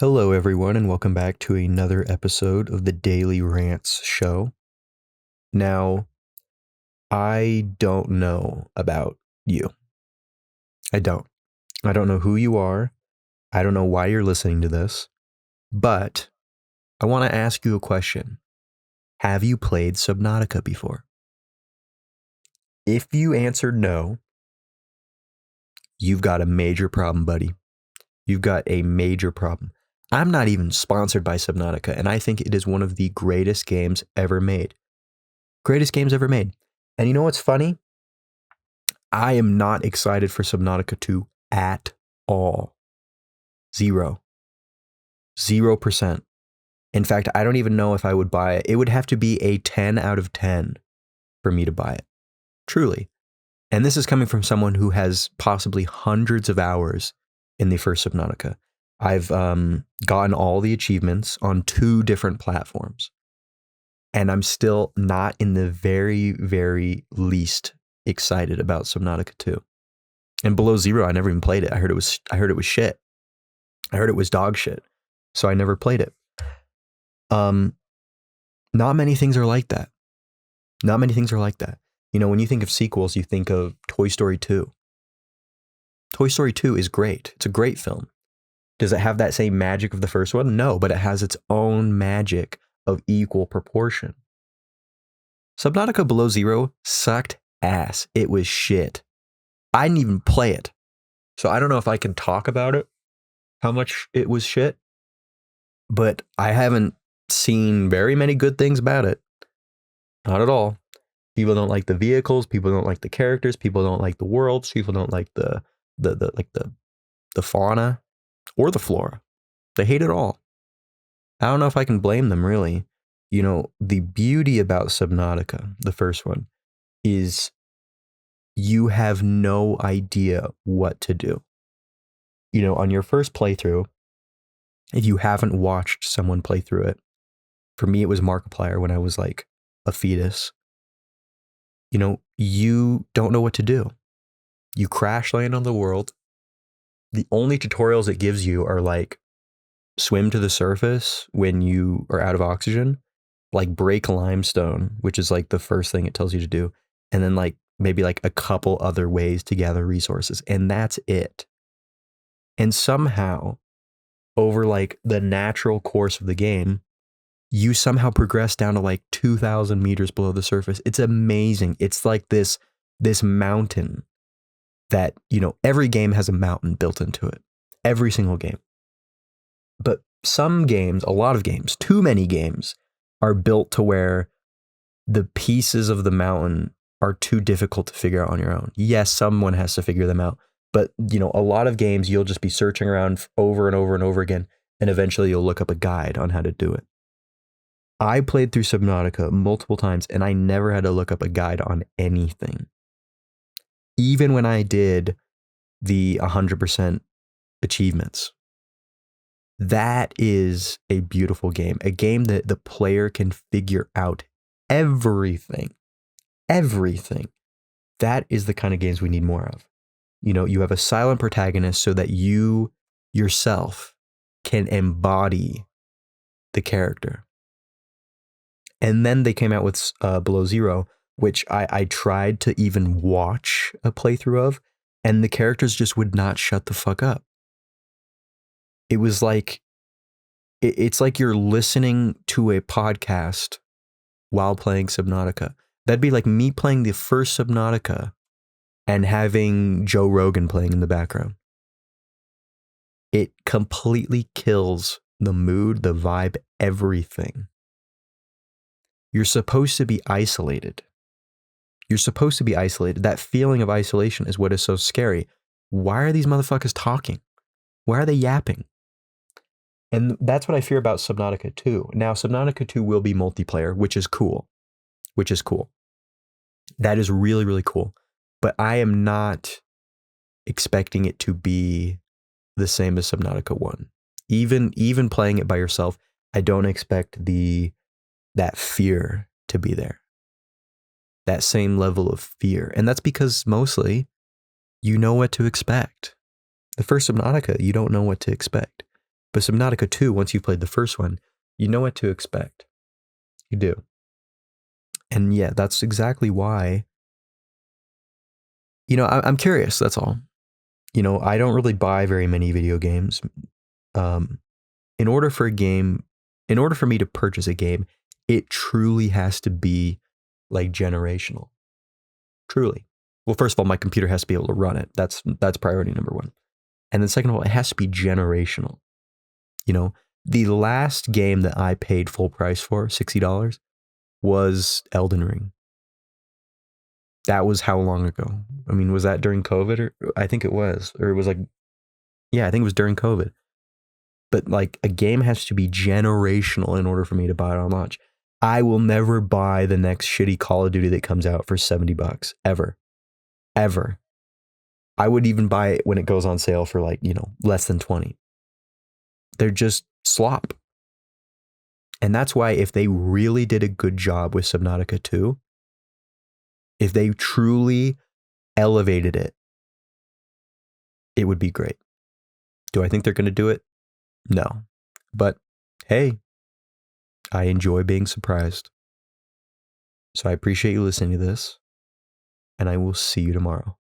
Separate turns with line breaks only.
Hello, everyone, and welcome back to another episode of the Daily Rants show. Now, I don't know about you. I don't. I don't know who you are. I don't know why you're listening to this, but I want to ask you a question. Have you played Subnautica before? If you answered no, you've got a major problem, buddy. You've got a major problem. I'm not even sponsored by Subnautica, and I think it is one of the greatest games ever made. Greatest games ever made. And you know what's funny? I am not excited for Subnautica 2 at all. 0%. In fact, I don't even know if I would buy it. It would have to be a 10 out of 10 for me to buy it. Truly. And this is coming from someone who has possibly hundreds of hours in the first Subnautica. I've gotten all the achievements on 2 different platforms. And I'm still not in the very, very least excited about Subnautica 2. And Below Zero, I never even played it. I heard it was shit. I heard it was dog shit. So I never played it. Not many things are like that. Not many things are like that. You know, when you think of sequels, you think of Toy Story 2. Toy Story 2 is great. It's a great film. Does it have that same magic of the first one? No, but it has its own magic of equal proportion. Subnautica Below Zero sucked ass. It was shit. I didn't even play it. So I don't know if I can talk about it, how much it was shit. But I haven't seen very many good things about it. Not at all. People don't like the vehicles. People don't like the characters. People don't like the worlds. People don't like the fauna or the flora. They hate it all. I don't know if I can blame them, really. You know, the beauty about Subnautica, the first one, is you have no idea what to do. You know, on your first playthrough, if you haven't watched someone play through it, for me, it was Markiplier when I was like a fetus. You know, you don't know what to do. You crash land on the world. The only tutorials it gives you are like swim to the surface when you are out of oxygen, like break limestone, which is like the first thing it tells you to do. And then like maybe like a couple other ways to gather resources. And that's it. And somehow over like the natural course of the game, you somehow progress down to like 2,000 meters below the surface. It's amazing. It's like this mountain that, you know, every game has a mountain built into it. Every single game. But some games, a lot of games, too many games are built to where the pieces of the mountain are too difficult to figure out on your own. Yes, someone has to figure them out. But, you know, a lot of games, you'll just be searching around over and over and over again. And eventually you'll look up a guide on how to do it. I played through Subnautica multiple times and I never had to look up a guide on anything. Even when I did the 100% achievements. That is a beautiful game. A game that the player can figure out everything. Everything. That is the kind of games we need more of. You know, you have a silent protagonist so that you yourself can embody the character. And then they came out with Below Zero, which I tried to even watch a playthrough of, and the characters just would not shut the fuck up. It was like, it's like you're listening to a podcast while playing Subnautica. That'd be like me playing the first Subnautica and having Joe Rogan playing in the background. It completely kills the mood, the vibe, everything. You're supposed to be isolated. You're supposed to be isolated. That feeling of isolation is what is so scary. Why are these motherfuckers talking? Why are they yapping? And that's what I fear about Subnautica 2. Now, Subnautica 2 will be multiplayer, which is cool. That is really, really cool. But I am not expecting it to be the same as Subnautica 1. Even playing it by yourself, I don't expect that fear to be there. That same level of fear. And that's because mostly you know what to expect. The first Subnautica, you don't know what to expect. But Subnautica 2, once you've played the first one, you know what to expect. You do. And yeah, that's exactly why, I'm curious, that's all. I don't really buy very many video games. Um, in order for me to purchase a game, it truly has to be like generational. Truly. Well, first of all, my computer has to be able to run it. That's priority number one. And then second of all, it has to be generational. The last game that I paid full price for, $60, was Elden Ring. That was how long ago? I mean, was that during COVID? Or I think it was. Or it was like, yeah, I think it was during COVID. But like a game has to be generational in order for me to buy it on launch. I will never buy the next shitty Call of Duty that comes out for $70 ever. Ever. I would even buy it when it goes on sale for like, less than 20. They're just slop. And that's why if they really did a good job with Subnautica 2, if they truly elevated it, it would be great. Do I think they're going to do it? No. But hey, I enjoy being surprised. So I appreciate you listening to this, and I will see you tomorrow.